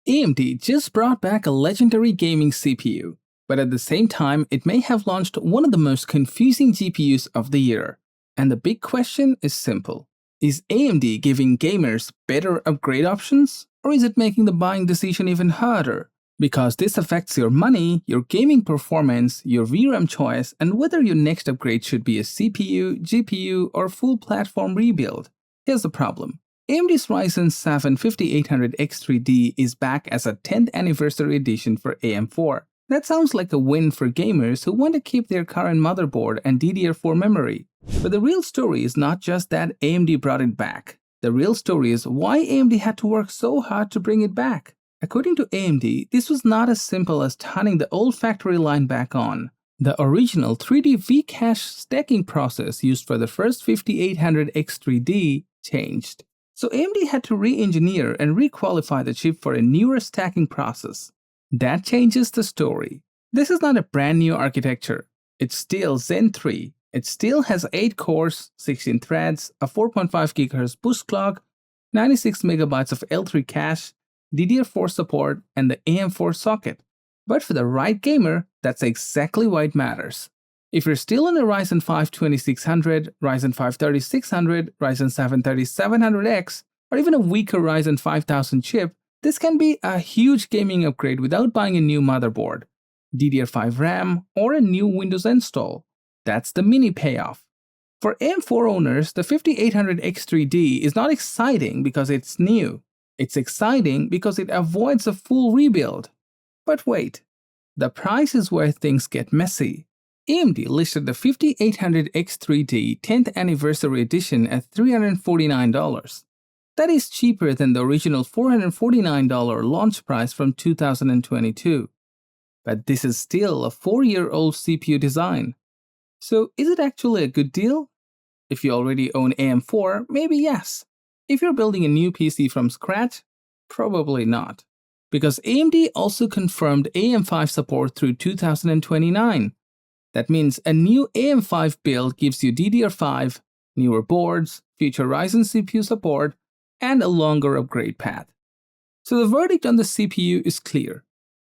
AMD just brought back a legendary gaming CPU, but at the same time, it may have launched one of the most confusing GPUs of the year. And the big question is simple. Is AMD giving gamers better upgrade options, or is it making the buying decision even harder? Because this affects your money, your gaming performance, your VRAM choice, and whether your next upgrade should be a CPU, GPU, or full platform rebuild. Here's the problem. AMD's Ryzen 7 5800X3D is back as a 10th anniversary edition for AM4. That sounds like a win for gamers who want to keep their current motherboard and DDR4 memory. But the real story is not just that AMD brought it back. The real story is why AMD had to work so hard to bring it back. According to AMD, this was not as simple as turning the old factory line back on. The original 3D V-cache stacking process used for the first 5800X3D changed. So AMD had to re-engineer and re-qualify the chip for a newer stacking process. That changes the story. This is not a brand new architecture. It's still Zen 3. It still has 8 cores, 16 threads, a 4.5 GHz boost clock, 96 MB of L3 cache, DDR4 support, and the AM4 socket. But for the right gamer, that's exactly why it matters. If you're still on a Ryzen 5 2600, Ryzen 5 3600, Ryzen 7 3700X, or even a weaker Ryzen 5000 chip, this can be a huge gaming upgrade without buying a new motherboard, DDR5 RAM, or a new Windows install. That's the mini payoff. For AM4 owners, the 5800X3D is not exciting because it's new. It's exciting because it avoids a full rebuild. But wait, the price is where things get messy. AMD listed the 5800X3D 10th Anniversary Edition at $349. That is cheaper than the original $449 launch price from 2022. But this is still a 4-year-old CPU design. So is it actually a good deal? If you already own AM4, maybe yes. If you're building a new PC from scratch, probably not. Because AMD also confirmed AM5 support through 2029. That means a new AM5 build gives you DDR5, newer boards, future Ryzen CPU support, and a longer upgrade path. So the verdict on the CPU is clear.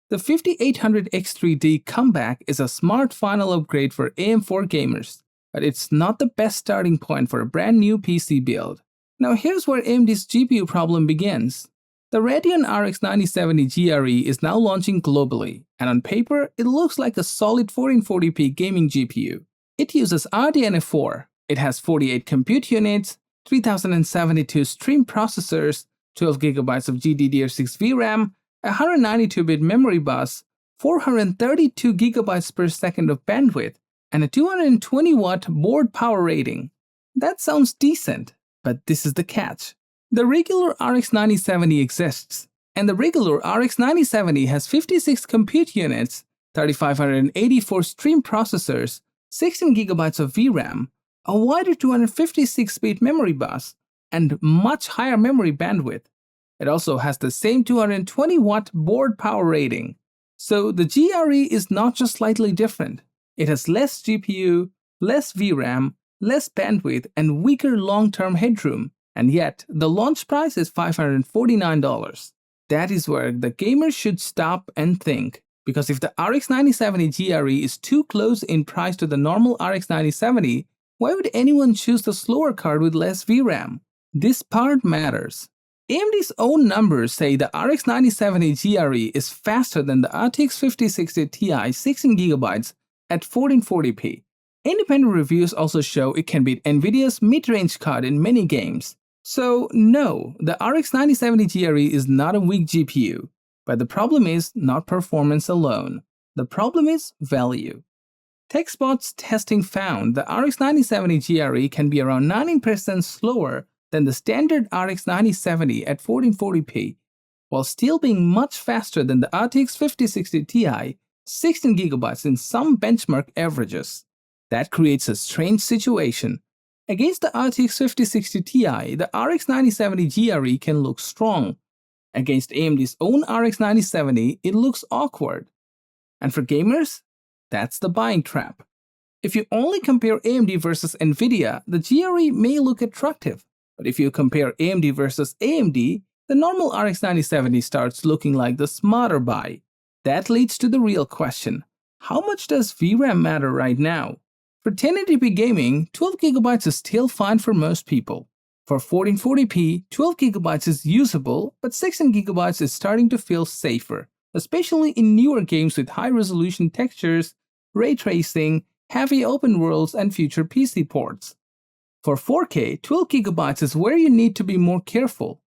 The 5800X3D comeback is a smart final upgrade for AM4 gamers, but it's not the best starting point for a brand new PC build. Now here's where AMD's GPU problem begins. The Radeon RX 9070 GRE is now launching globally, and on paper, it looks like a solid 1440p gaming GPU. It uses Radeon 4. It has 48 compute units, 3072 stream processors, 12GB of GDDR6 VRAM, a 192-bit memory bus, 432GB per second of bandwidth, and a 220-watt board power rating. That sounds decent, but this is the catch. The regular RX 9070 exists, and the regular RX 9070 has 56 compute units, 3584 stream processors, 16GB of VRAM, a wider 256-bit memory bus, and much higher memory bandwidth. It also has the same 220-watt board power rating. So the GRE is not just slightly different. It has less GPU, less VRAM, less bandwidth, and weaker long-term headroom. And yet, the launch price is $549. That is where the gamers should stop and think. Because if the RX 9070 GRE is too close in price to the normal RX 9070, why would anyone choose the slower card with less VRAM? This part matters. AMD's own numbers say the RX 9070 GRE is faster than the RTX 5060 Ti 16GB at 1440p. Independent reviews also show it can beat Nvidia's mid-range card in many games. So no, the RX 9070 GRE is not a weak GPU. But the problem is not performance alone. The problem is value. TechSpot's testing found the RX 9070 GRE can be around 19% slower than the standard RX 9070 at 1440p, while still being much faster than the RTX 5060 Ti 16GB in some benchmark averages. That creates a strange situation. Against the RTX 5060 Ti, the RX 9070 GRE can look strong. Against AMD's own RX 9070, it looks awkward. And for gamers, that's the buying trap. If you only compare AMD versus Nvidia, the GRE may look attractive. But if you compare AMD versus AMD, the normal RX 9070 starts looking like the smarter buy. That leads to the real question: how much does VRAM matter right now? For 1080p gaming, 12GB is still fine for most people. For 1440p, 12GB is usable, but 16GB is starting to feel safer, especially in newer games with high-resolution textures, ray tracing, heavy open worlds, and future PC ports. For 4K, 12GB is where you need to be more careful.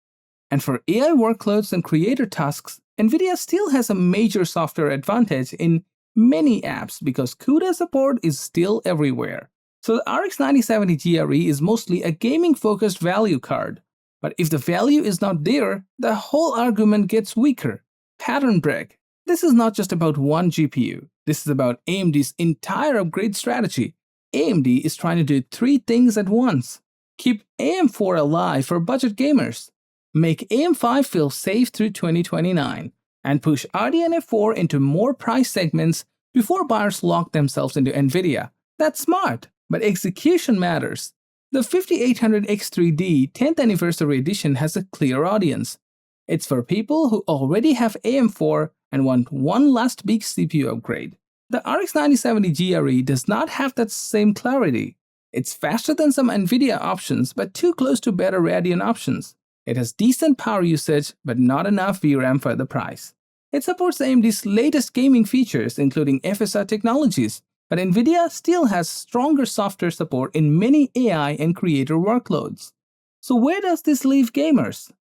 And for AI workloads and creator tasks, Nvidia still has a major software advantage in many apps because CUDA support is still everywhere. So the RX 9070 GRE is mostly a gaming-focused value card. But if the value is not there, the whole argument gets weaker. Pattern break. This is not just about one GPU. This is about AMD's entire upgrade strategy. AMD is trying to do three things at once. Keep AM4 alive for budget gamers. Make AM5 feel safe through 2029. And push Radeon R4 into more price segments before buyers lock themselves into Nvidia. That's smart, but execution matters. The 5800 X3D 10th Anniversary Edition has a clear audience. It's for people who already have AM4 and want one last big CPU upgrade. The RX 9070 GRE does not have that same clarity. It's faster than some Nvidia options, but too close to better Radeon options. It has decent power usage, but not enough VRAM for the price. It supports AMD's latest gaming features, including FSR technologies, but Nvidia still has stronger software support in many AI and creator workloads. So where does this leave gamers?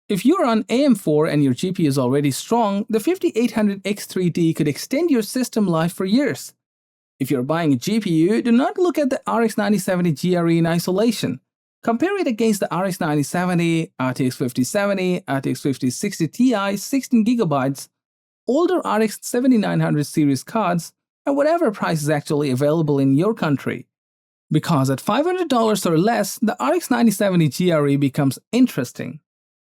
If you're on AM4 and your GPU is already strong, the 5800 X3D could extend your system life for years. If you're buying a GPU, do not look at the RX 9070 GRE in isolation. Compare it against the RX 9070, RTX 5070, RTX 5060 Ti 16GB, older RX 7900 series cards, and whatever price is actually available in your country. Because at $500 or less, the RX 9070 GRE becomes interesting.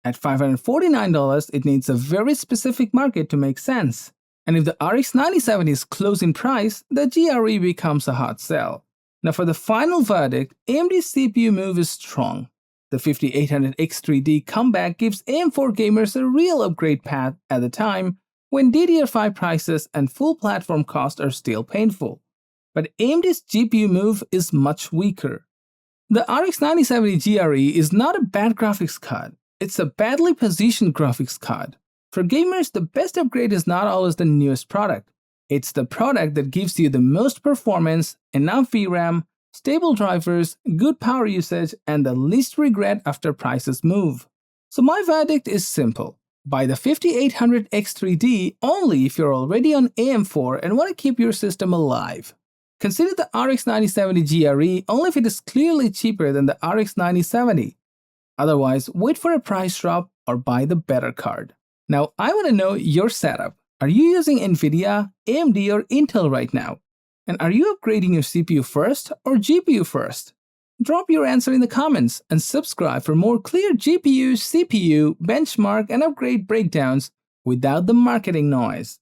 At $549, it needs a very specific market to make sense. And if the RX 9070 is close in price, the GRE becomes a hard sell. Now for the final verdict, AMD's CPU move is strong. The 5800 X3D comeback gives AM4 gamers a real upgrade path at the time when DDR5 prices and full platform cost are still painful. But AMD's GPU move is much weaker. The RX 9070 GRE is not a bad graphics card. It's a badly positioned graphics card. For gamers, the best upgrade is not always the newest product. It's the product that gives you the most performance, enough VRAM, stable drivers, good power usage, and the least regret after prices move. So my verdict is simple. Buy the 5800 X3D only if you're already on AM4 and want to keep your system alive. Consider the RX 9070 GRE only if it is clearly cheaper than the RX 9070. Otherwise, wait for a price drop or buy the better card. Now, I want to know your setup. Are you using Nvidia, AMD, or Intel right now? And are you upgrading your CPU first or GPU first? Drop your answer in the comments and subscribe for more clear GPU, CPU, benchmark, and upgrade breakdowns without the marketing noise.